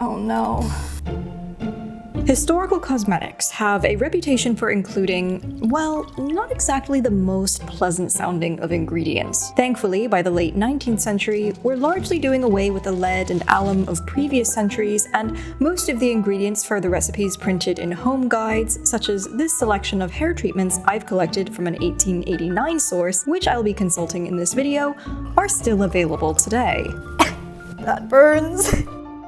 Oh no. Historical cosmetics have a reputation for including, well, not exactly the most pleasant sounding of ingredients. Thankfully, by the late 19th century, we're largely doing away with the lead and alum of previous centuries, and most of the ingredients for the recipes printed in home guides, such as this selection of hair treatments I've collected from an 1889 source, which I'll be consulting in this video, are still available today. That burns.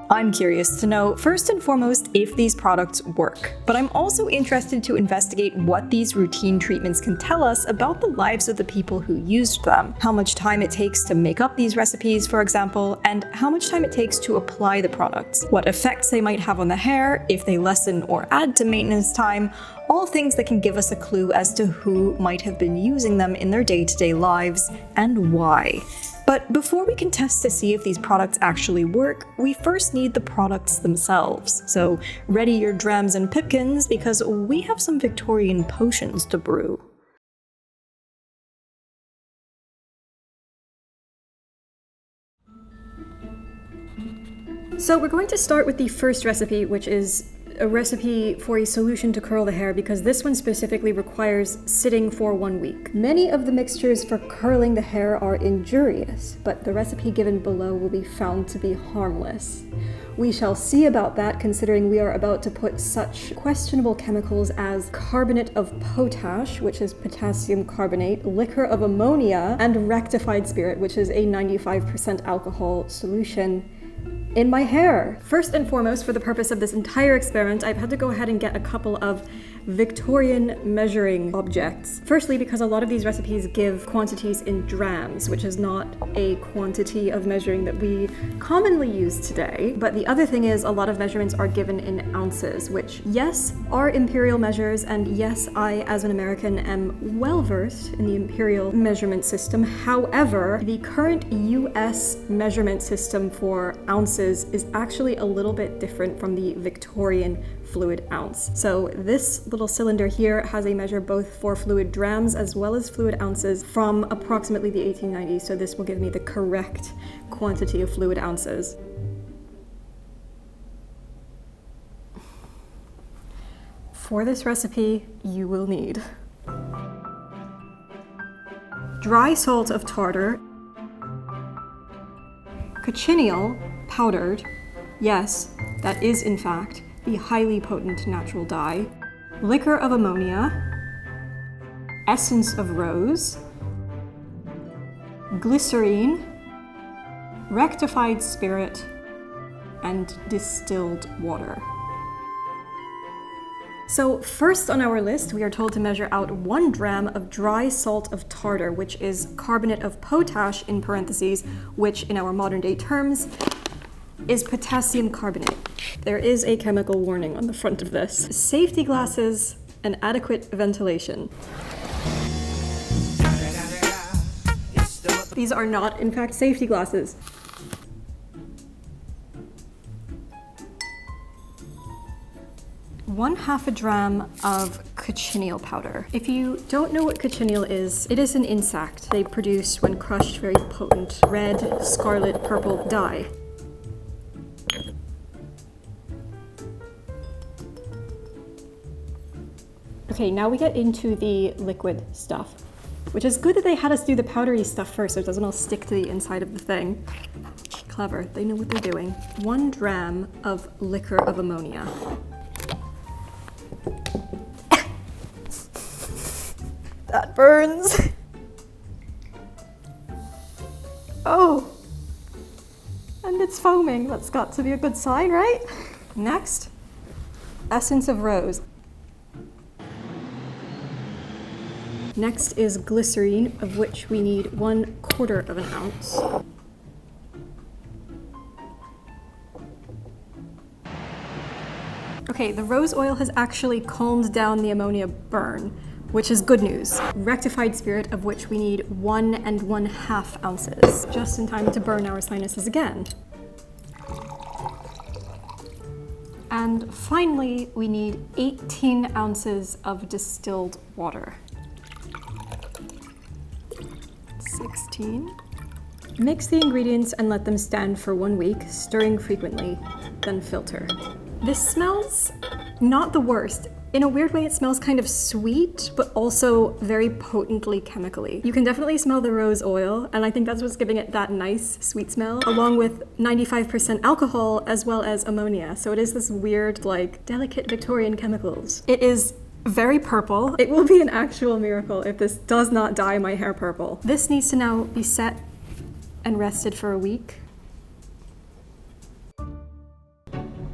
I'm curious to know, first and foremost, if these products work, but I'm also interested to investigate what these routine treatments can tell us about the lives of the people who used them, how much time it takes to make up these recipes, for example, and how much time it takes to apply the products, what effects they might have on the hair, if they lessen or add to maintenance time, all things that can give us a clue as to who might have been using them in their day-to-day lives, and why. But before we can test to see if these products actually work, we first need the products themselves. So ready your drams and pipkins, because we have some Victorian potions to brew. So we're going to start with the first recipe, which is a recipe for a solution to curl the hair, because this one specifically requires sitting for 1 week. Many of the mixtures for curling the hair are injurious, but the recipe given below will be found to be harmless. We shall see about that, considering we are about to put such questionable chemicals as carbonate of potash, which is potassium carbonate, liquor of ammonia, and rectified spirit, which is a 95% alcohol solution, in my hair. First and foremost, for the purpose of this entire experiment, I've had to go ahead and get a couple of Victorian measuring objects. Firstly, because a lot of these recipes give quantities in drams, which is not a quantity of measuring that we commonly use today. But the other thing is, a lot of measurements are given in ounces, which, yes, are imperial measures, and yes, I, as an American, am well versed in the imperial measurement system. However, the current US measurement system for ounces is actually a little bit different from the Victorian fluid ounce. So this little cylinder here has a measure both for fluid drams as well as fluid ounces from approximately the 1890s, so this will give me the correct quantity of fluid ounces. For this recipe, you will need dry salt of tartar, cochineal powdered, yes, that is in fact the highly potent natural dye, liquor of ammonia, essence of rose, glycerine, rectified spirit, and distilled water. So first on our list, we are told to measure out 1 dram of dry salt of tartar, which is carbonate of potash in parentheses, which in our modern day terms is potassium carbonate. There is a chemical warning on the front of this. Safety glasses and adequate ventilation. These are not, in fact, safety glasses. One-half a dram of cochineal powder. If you don't know what cochineal is, it is an insect. They produce, when crushed, very potent red, scarlet, purple dye. Okay, now we get into the liquid stuff, which is good that they had us do the powdery stuff first so it doesn't all stick to the inside of the thing. Clever, they know what they're doing. 1 dram of liquor of ammonia. That burns. Oh, and it's foaming. That's got to be a good sign, right? Next, essence of rose. Next is glycerine, of which we need 1/4 of an ounce. Okay, the rose oil has actually calmed down the ammonia burn, which is good news. Rectified spirit, of which we need 1 1/2 ounces, just in time to burn our sinuses again. And finally, we need 18 ounces of distilled water. 16. Mix the ingredients and let them stand for 1 week, stirring frequently. then filter. This smells not the worst. In a weird way, it smells kind of sweet, but also very potently chemically. You can definitely smell the rose oil, and I think that's what's giving it that nice sweet smell, along with 95% alcohol as well as ammonia. So it is this weird, like, delicate Victorian chemicals. It is very purple. It will be an actual miracle if this does not dye my hair purple. This needs to now be set and rested for a week.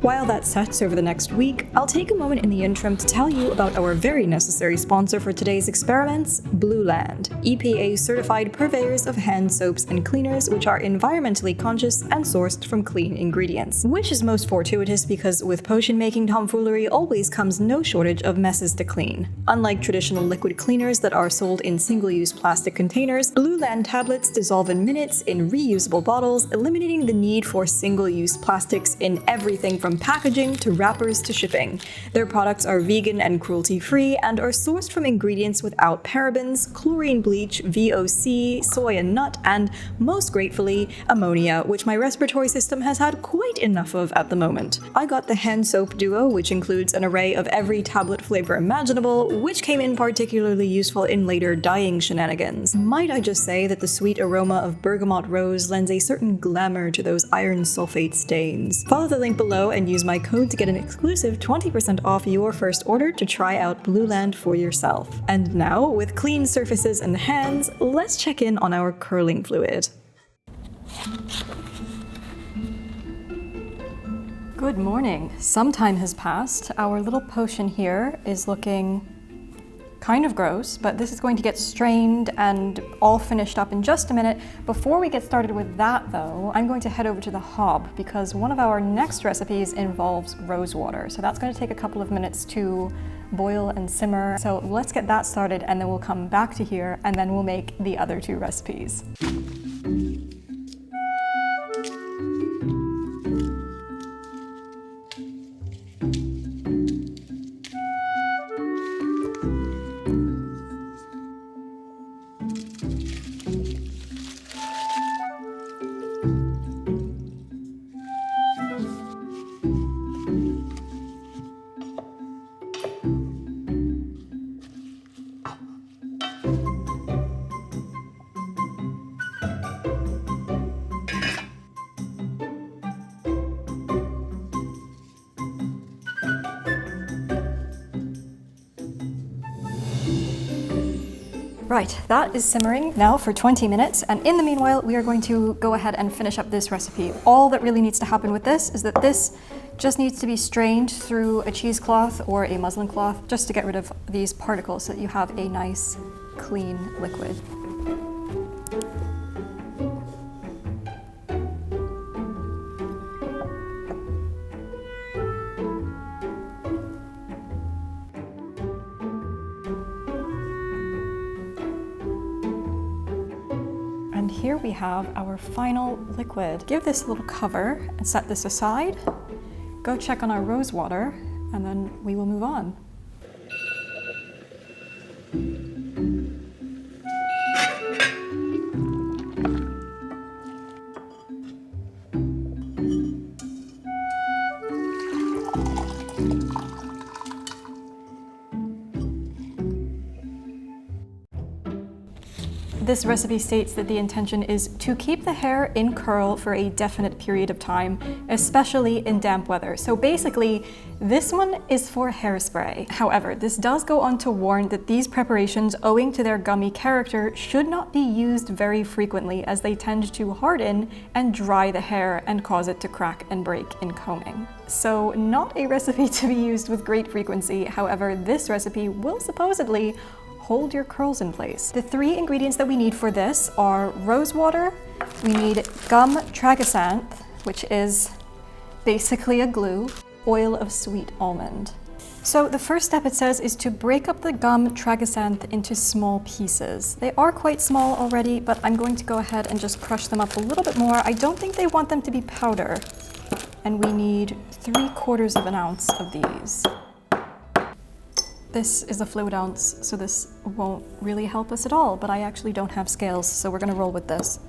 While that sets over the next week, I'll take a moment in the interim to tell you about our very necessary sponsor for today's experiments, Blueland, EPA certified purveyors of hand soaps and cleaners which are environmentally conscious and sourced from clean ingredients. Which is most fortuitous because with potion making tomfoolery always comes no shortage of messes to clean. Unlike traditional liquid cleaners that are sold in single-use plastic containers, Blueland tablets dissolve in minutes in reusable bottles, eliminating the need for single-use plastics in everything from packaging to wrappers to shipping. Their products are vegan and cruelty-free and are sourced from ingredients without parabens, chlorine bleach, VOC, soy and nut, and, most gratefully, ammonia, which my respiratory system has had quite enough of at the moment. I got the hand soap duo, which includes an array of every tablet flavor imaginable, which came in particularly useful in later dyeing shenanigans. Might I just say that the sweet aroma of bergamot rose lends a certain glamour to those iron sulfate stains. Follow the link below and use my code to get an exclusive 20% off your first order to try out Blueland for yourself. And now, with clean surfaces and hands, let's check in on our curling fluid. Good morning. Some time has passed. Our little potion here is looking kind of gross, but this is going to get strained and all finished up in just a minute. Before we get started with that though, I'm going to head over to the hob because one of our next recipes involves rose water. So that's going to take a couple of minutes to boil and simmer. So let's get that started and then we'll come back to here and then we'll make the other two recipes. Right, that is simmering now for 20 minutes, and in the meanwhile, we are going to go ahead and finish up this recipe. All that really needs to happen with this is that this just needs to be strained through a cheesecloth or a muslin cloth just to get rid of these particles so that you have a nice, clean liquid. Here we have our final liquid. Give this a little cover and set this aside. Go check on our rose water, and then we will move on. This recipe states that the intention is to keep the hair in curl for a definite period of time, especially in damp weather. So basically, this one is for hairspray. However, this does go on to warn that these preparations, owing to their gummy character, should not be used very frequently as they tend to harden and dry the hair and cause it to crack and break in combing. So not a recipe to be used with great frequency. However, this recipe will supposedly hold your curls in place. The three ingredients that we need for this are rose water, we need gum tragacanth, which is basically a glue, oil of sweet almond. So the first step, it says, is to break up the gum tragacanth into small pieces. They are quite small already, but I'm going to go ahead and just crush them up a little bit more. I don't think they want them to be powder. And we need 3/4 of an ounce of these. This is a fluid ounce, so this won't really help us at all, but I actually don't have scales, so we're gonna roll with this.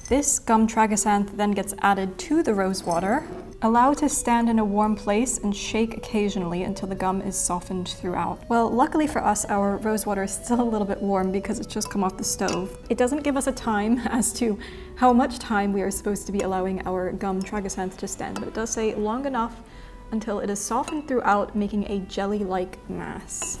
This gum tragacanth then gets added to the rose water. Allow to stand in a warm place and shake occasionally until the gum is softened throughout. Well, luckily for us, our rose water is still a little bit warm because it's just come off the stove. It doesn't give us a time as to how much time we are supposed to be allowing our gum tragacanth to stand, but it does say long enough until it is softened throughout, making a jelly-like mass.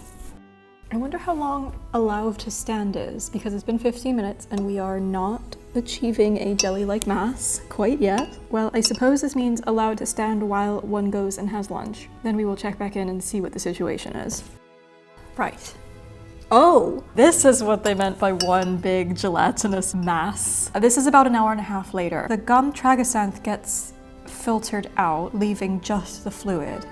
I wonder how long allowed to stand is, because it's been 15 minutes and we are not achieving a jelly-like mass quite yet. Well, I suppose this means allowed to stand while one goes and has lunch. Then we will check back in and see what the situation is. Right. Oh, this is what they meant by one big gelatinous mass. This is about an hour and a half later. The gum tragacanth gets filtered out, leaving just the fluid.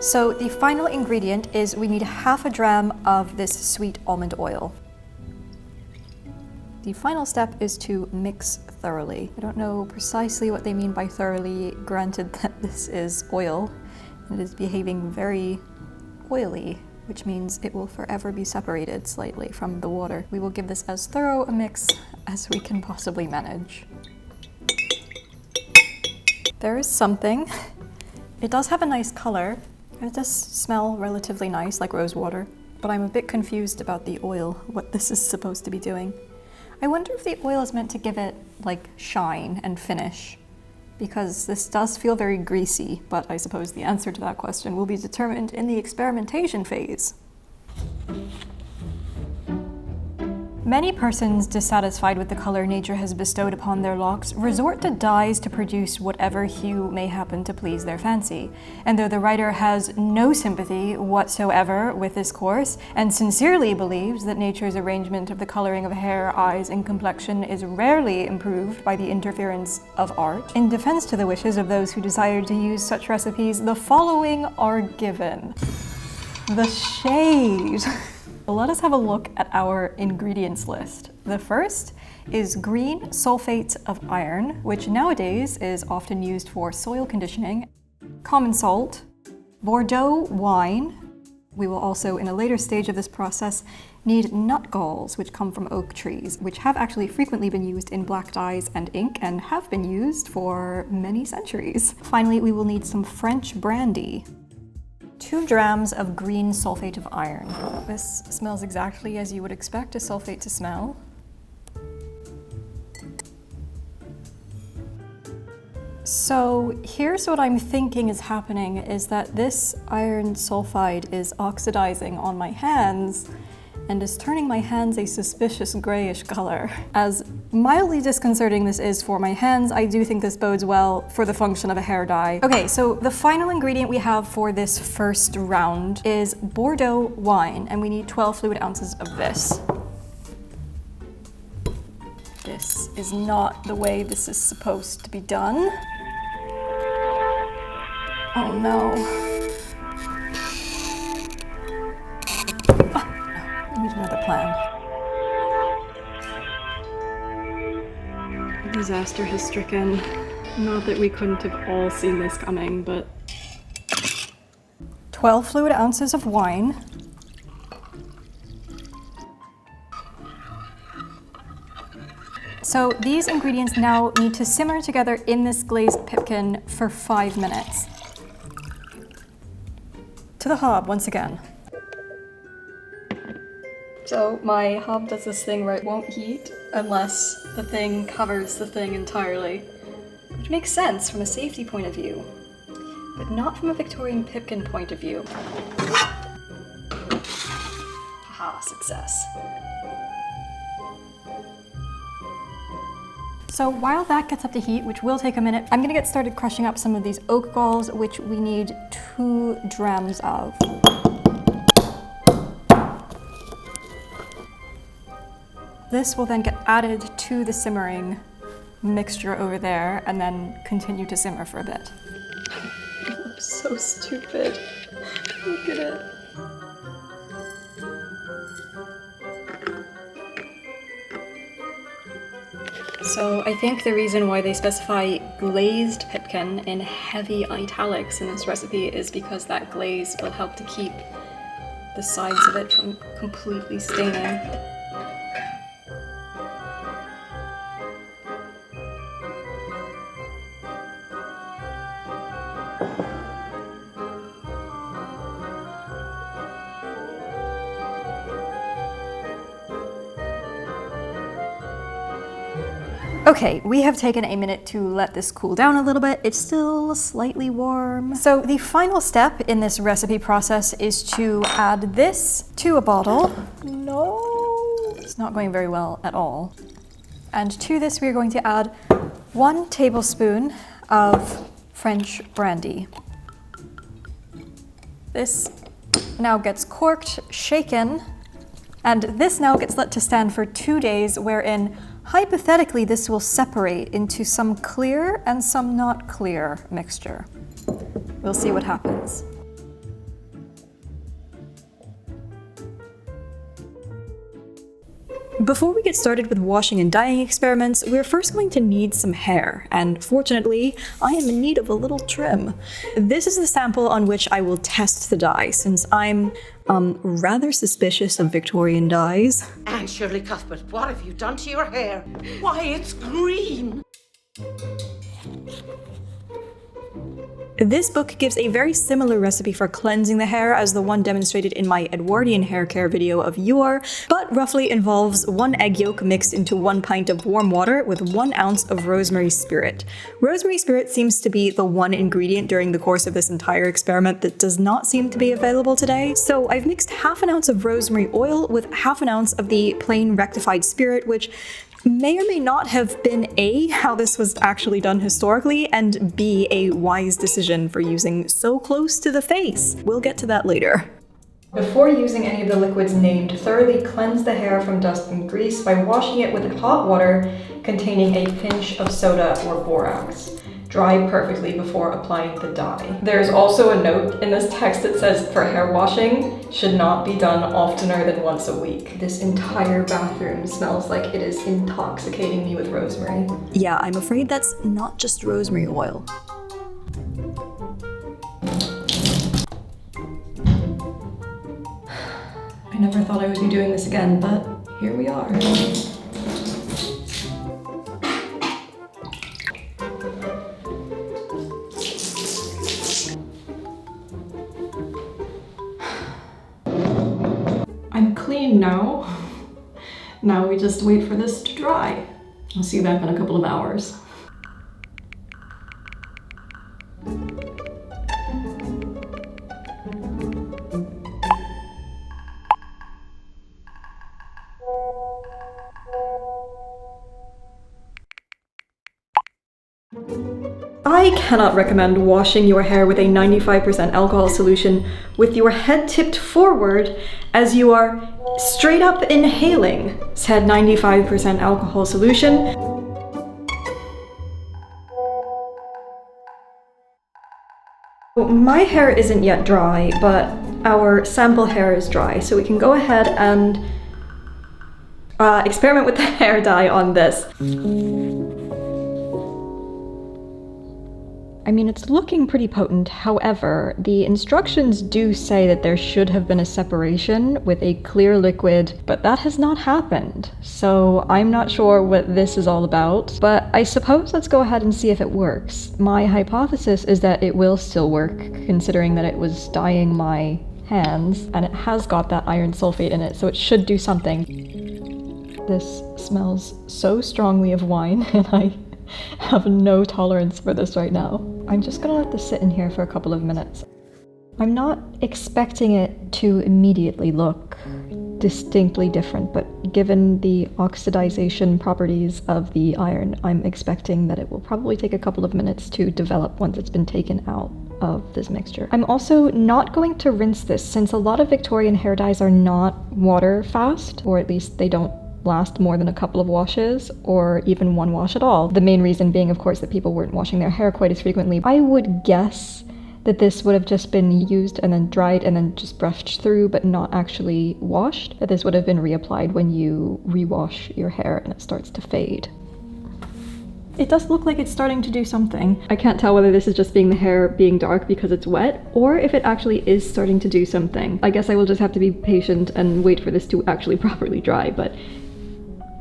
So the final ingredient is we need half a dram of this sweet almond oil. The final step is to mix thoroughly. I don't know precisely what they mean by thoroughly, granted that this is oil and it is behaving very oily, which means it will forever be separated slightly from the water. We will give this as thorough a mix as we can possibly manage. There is something. It does have a nice color. It does smell relatively nice, like rose water, but I'm a bit confused about the oil, what this is supposed to be doing. I wonder if the oil is meant to give it, like, shine and finish, because this does feel very greasy, but I suppose the answer to that question will be determined in the experimentation phase. Many persons dissatisfied with the color nature has bestowed upon their locks resort to dyes to produce whatever hue may happen to please their fancy. And though the writer has no sympathy whatsoever with this course, and sincerely believes that nature's arrangement of the coloring of hair, eyes, and complexion is rarely improved by the interference of art, in defense to the wishes of those who desire to use such recipes, the following are given. The shade. Let us have a look at our ingredients list. The first is green sulfate of iron, which nowadays is often used for soil conditioning, common salt, Bordeaux wine. We will also, in a later stage of this process, need nut galls, which come from oak trees, which have actually frequently been used in black dyes and ink and have been used for many centuries. Finally, we will need some French brandy. 2 drams of green sulfate of iron. This smells exactly as you would expect a sulfate to smell. So here's what I'm thinking is happening is that this iron sulfide is oxidizing on my hands and is turning my hands a suspicious grayish color. As mildly disconcerting this is for my hands, I do think this bodes well for the function of a hair dye. Okay, so the final ingredient we have for this first round is Bordeaux wine, and we need 12 fluid ounces of this. This is not the way this is supposed to be done. Oh no. We need another plan. Disaster has stricken. Not that we couldn't have all seen this coming, but 12 fluid ounces of wine. So these ingredients now need to simmer together in this glazed pipkin for 5 minutes. To the hob once again. So my hob does this thing where it won't heat unless the thing covers the thing entirely, which makes sense from a safety point of view, but not from a Victorian pipkin point of view. Haha, success. So while that gets up to heat, which will take a minute, I'm gonna get started crushing up some of these oak galls, which we need 2 drams of. This will then get added to the simmering mixture over there and then continue to simmer for a bit. I'm so stupid. Look at it. So I think the reason why they specify glazed pipkin in heavy italics in this recipe is because that glaze will help to keep the sides of it from completely staining. Okay, we have taken a minute to let this cool down a little bit. It's still slightly warm. So the final step in this recipe process is to add this to a bottle. No, it's not going very well at all. And to this, we're going to add 1 tablespoon of French brandy. This now gets corked, shaken, and this now gets let to stand for 2 days, wherein hypothetically, this will separate into some clear and some not clear mixture. We'll see what happens. Before we get started with washing and dyeing experiments, we're first going to need some hair, and fortunately, I am in need of a little trim. This is the sample on which I will test the dye, since I'm rather suspicious of Victorian dyes. Anne Shirley Cuthbert, what have you done to your hair? Why, it's green! This book gives a very similar recipe for cleansing the hair as the one demonstrated in my Edwardian hair care video of Yore, but roughly involves 1 egg yolk mixed into 1 pint of warm water with 1 ounce of rosemary spirit. Rosemary spirit seems to be the one ingredient during the course of this entire experiment that does not seem to be available today. So I've mixed half an ounce of rosemary oil with half an ounce of the plain rectified spirit, which may or may not have been A, how this was actually done historically, and B, a wise decision for using so close to the face. We'll get to that later. Before using any of the liquids named, thoroughly cleanse the hair from dust and grease by washing it with hot water containing a pinch of soda or borax. Dry perfectly before applying the dye. There's also a note in this text that says for hair washing should not be done oftener than once a week. This entire bathroom smells like it is intoxicating me with rosemary. Yeah, I'm afraid that's not just rosemary oil. I never thought I would be doing this again, but here we are. I'm clean now. Now we just wait for this to dry. I'll see you back in a couple of hours. I cannot recommend washing your hair with a 95% alcohol solution with your head tipped forward as you are straight up inhaling said 95% alcohol solution. My hair isn't yet dry, but our sample hair is dry, so we can go ahead and experiment with the hair dye on this. I mean, it's looking pretty potent. However, the instructions do say that there should have been a separation with a clear liquid, but that has not happened. So I'm not sure what this is all about, but I suppose let's go ahead and see if it works. My hypothesis is that it will still work, considering that it was dyeing my hands, and it has got that iron sulfate in it, so it should do something. This smells so strongly of wine, and I have no tolerance for this right now. I'm just gonna let this sit in here for a couple of minutes. I'm not expecting it to immediately look distinctly different, but given the oxidization properties of the iron, I'm expecting that it will probably take a couple of minutes to develop once it's been taken out of this mixture. I'm also not going to rinse this, since a lot of Victorian hair dyes are not water fast, or at least they don't last more than a couple of washes or even one wash at all. The main reason being, of course, that people weren't washing their hair quite as frequently. I would guess that this would have just been used and then dried and then just brushed through, but not actually washed. That this would have been reapplied when you rewash your hair and it starts to fade. It does look like it's starting to do something. I can't tell whether this is just being the hair being dark because it's wet, or if it actually is starting to do something. I guess I will just have to be patient and wait for this to actually properly dry, but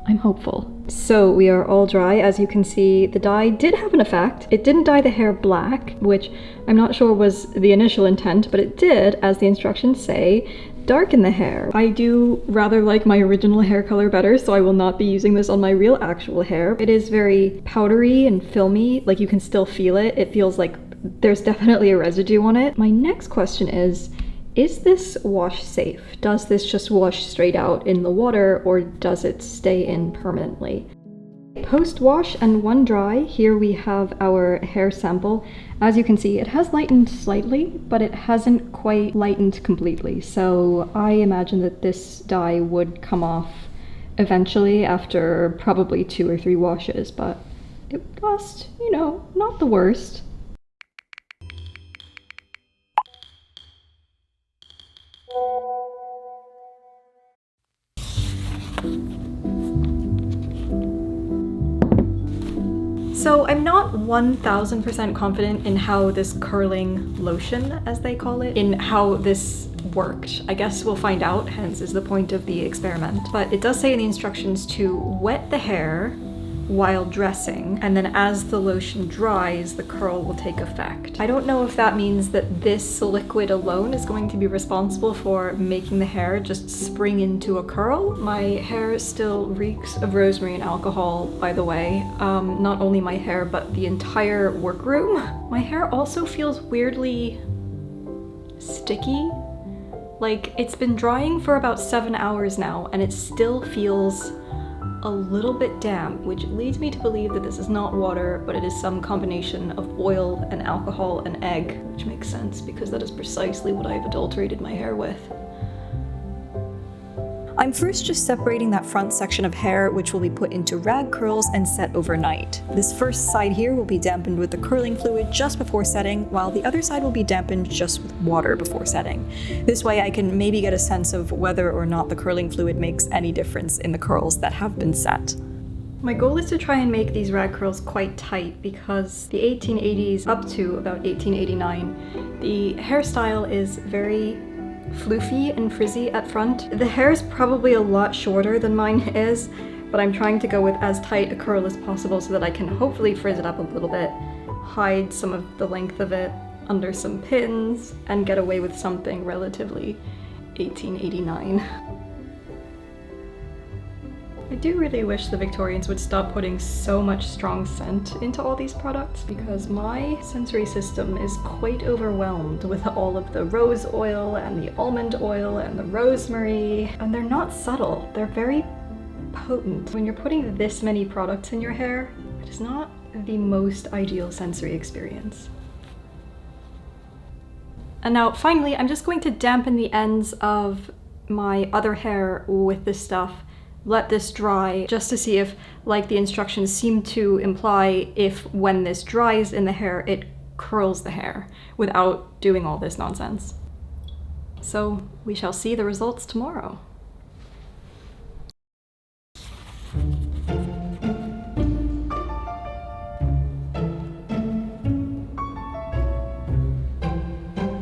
I'm hopeful. So we are all dry. As you can see, the dye did have an effect. It didn't dye the hair black, which I'm not sure was the initial intent, but it did, as the instructions say, darken the hair. I do rather like my original hair color better, so I will not be using this on my real actual hair. It is very powdery and filmy, like you can still feel it. It feels like there's definitely a residue on it. My next question is this wash safe? Does this just wash straight out in the water, or does it stay in permanently? Post-wash and one dry, here we have our hair sample. As you can see, it has lightened slightly, but it hasn't quite lightened completely. So I imagine that this dye would come off eventually after probably 2 or 3 washes, but it was, you know, not the worst. So I'm not 1000% confident in how this curling lotion, as they call it, in how this worked. I guess we'll find out, hence is the point of the experiment. But it does say in the instructions to wet the hair while dressing, and then as the lotion dries, the curl will take effect. I don't know if that means that this liquid alone is going to be responsible for making the hair just spring into a curl. My hair still reeks of rosemary and alcohol, by the way. Not only my hair, but the entire workroom. My hair also feels weirdly sticky. Like, it's been drying for about 7 hours now, and it still feels a little bit damp, which leads me to believe that this is not water, but it is some combination of oil and alcohol and egg, which makes sense because that is precisely what I've adulterated my hair with. I'm first just separating that front section of hair, which will be put into rag curls and set overnight. This first side here will be dampened with the curling fluid just before setting, while the other side will be dampened just with water before setting. This way I can maybe get a sense of whether or not the curling fluid makes any difference in the curls that have been set. My goal is to try and make these rag curls quite tight because the 1880s up to about 1889, the hairstyle is very floofy and frizzy at front. The hair is probably a lot shorter than mine is, but I'm trying to go with as tight a curl as possible so that I can hopefully frizz it up a little bit, hide some of the length of it under some pins, and get away with something relatively 1889. I do really wish the Victorians would stop putting so much strong scent into all these products, because my sensory system is quite overwhelmed with all of the rose oil and the almond oil and the rosemary, and they're not subtle, they're very potent. When you're putting this many products in your hair, it is not the most ideal sensory experience. And now finally, I'm just going to dampen the ends of my other hair with this stuff. Let this dry just to see if, like the instructions seem to imply, if when this dries in the hair, it curls the hair without doing all this nonsense. So we shall see the results tomorrow.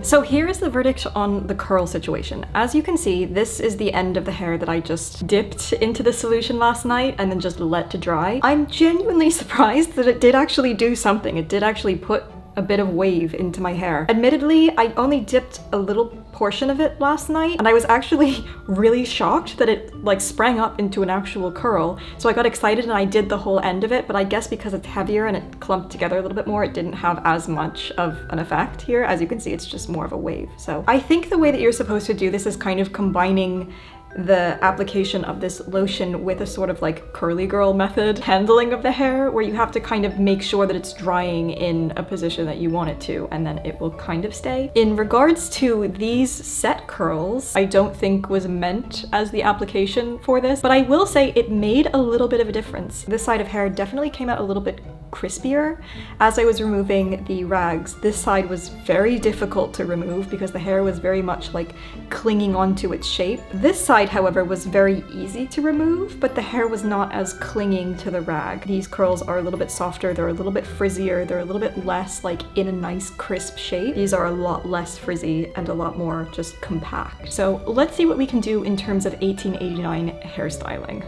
So here is the verdict on the curl situation. As you can see, this is the end of the hair that I just dipped into the solution last night and then just let to dry. I'm genuinely surprised that it did actually do something. It did actually put a bit of wave into my hair. Admittedly, I only dipped a little portion of it last night, and I was actually really shocked that it like sprang up into an actual curl. So I got excited and I did the whole end of it, but I guess because it's heavier and it clumped together a little bit more, it didn't have as much of an effect here. As you can see, it's just more of a wave. So I think the way that you're supposed to do this is kind of combining the application of this lotion with a sort of like curly girl method handling of the hair, where you have to kind of make sure that it's drying in a position that you want it to, and then it will kind of stay. In regards to these set curls, I don't think was meant as the application for this, but I will say it made a little bit of a difference. This side of hair definitely came out a little bit crispier. As I was removing the rags, this side was very difficult to remove because the hair was very much like clinging onto its shape. This side, however, was very easy to remove, but the hair was not as clinging to the rag. These curls are a little bit softer, they're a little bit frizzier, they're a little bit less like in a nice crisp shape. These are a lot less frizzy and a lot more just compact. So let's see what we can do in terms of 1889 hairstyling.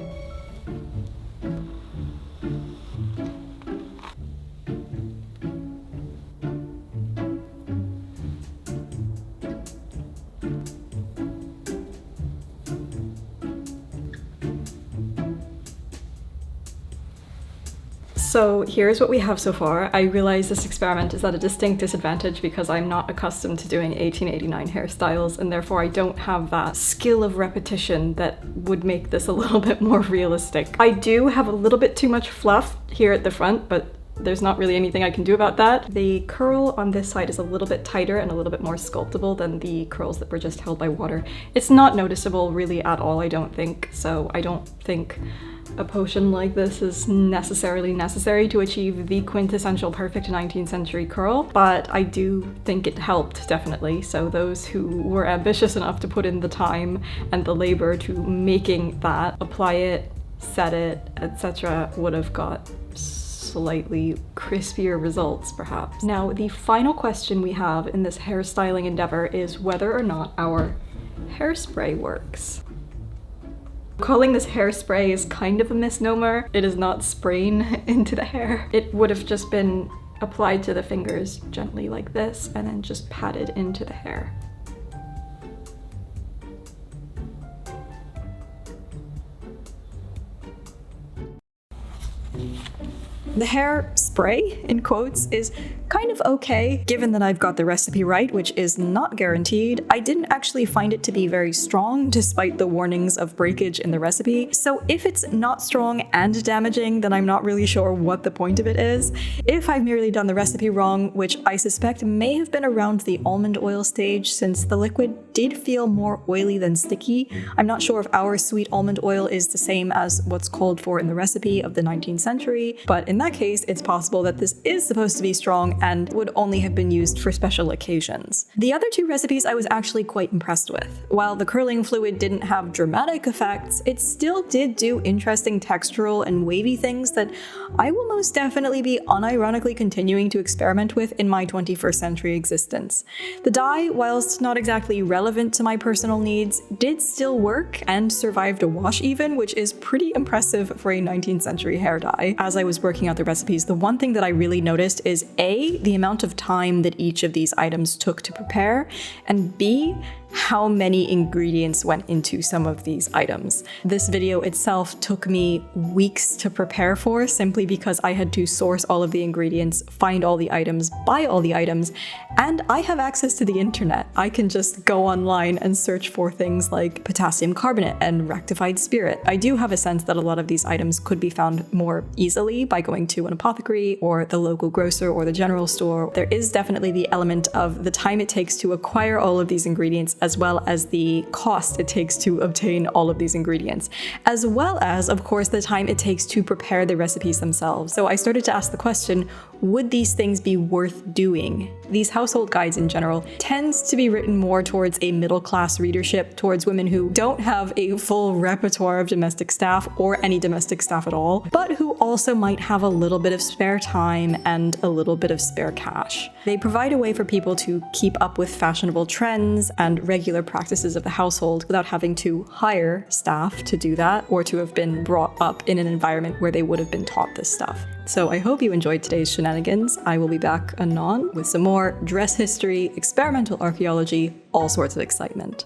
So here's what we have so far. I realize this experiment is at a distinct disadvantage because I'm not accustomed to doing 1889 hairstyles, and therefore I don't have that skill of repetition that would make this a little bit more realistic. I do have a little bit too much fluff here at the front, but there's not really anything I can do about that. The curl on this side is a little bit tighter and a little bit more sculptable than the curls that were just held by water. It's not noticeable really at all, I don't think, so I don't think a potion like this is necessarily necessary to achieve the quintessential perfect 19th century curl, but I do think it helped, definitely. So those who were ambitious enough to put in the time and the labor to making that, apply it, set it, etc., would have got slightly crispier results, perhaps. Now, the final question we have in this hairstyling endeavor is whether or not our hairspray works. Calling this hairspray is kind of a misnomer. It is not spraying into the hair. It would have just been applied to the fingers gently like this and then just patted into the hair. The hair spray, in quotes, is kind of okay, given that I've got the recipe right, which is not guaranteed. I didn't actually find it to be very strong, despite the warnings of breakage in the recipe. So if it's not strong and damaging, then I'm not really sure what the point of it is. If I've merely done the recipe wrong, which I suspect may have been around the almond oil stage, since the liquid did feel more oily than sticky. I'm not sure if our sweet almond oil is the same as what's called for in the recipe of the 19th century, but in that case, it's possible that this is supposed to be strong and would only have been used for special occasions. The other two recipes I was actually quite impressed with. While the curling fluid didn't have dramatic effects, it still did do interesting textural and wavy things that I will most definitely be unironically continuing to experiment with in my 21st century existence. The dye, whilst not exactly relevant to my personal needs, did still work and survived a wash even, which is pretty impressive for a 19th century hair dye. As I was working out the recipes, the one thing that I really noticed is A, the amount of time that each of these items took to prepare, and B, how many ingredients went into some of these items. This video itself took me weeks to prepare for, simply because I had to source all of the ingredients, find all the items, buy all the items, and I have access to the internet. I can just go online and search for things like potassium carbonate and rectified spirit. I do have a sense that a lot of these items could be found more easily by going to an apothecary or the local grocer or the general store. There is definitely the element of the time it takes to acquire all of these ingredients, as well as the cost it takes to obtain all of these ingredients, as well as, of course, the time it takes to prepare the recipes themselves. So I started to ask the question, would these things be worth doing? These household guides in general tends to be written more towards a middle-class readership, towards women who don't have a full repertoire of domestic staff or any domestic staff at all, but who also might have a little bit of spare time and a little bit of spare cash. They provide a way for people to keep up with fashionable trends and regular practices of the household without having to hire staff to do that or to have been brought up in an environment where they would have been taught this stuff. So I hope you enjoyed today's shenanigans. I will be back anon with some more dress history, experimental archaeology, all sorts of excitement.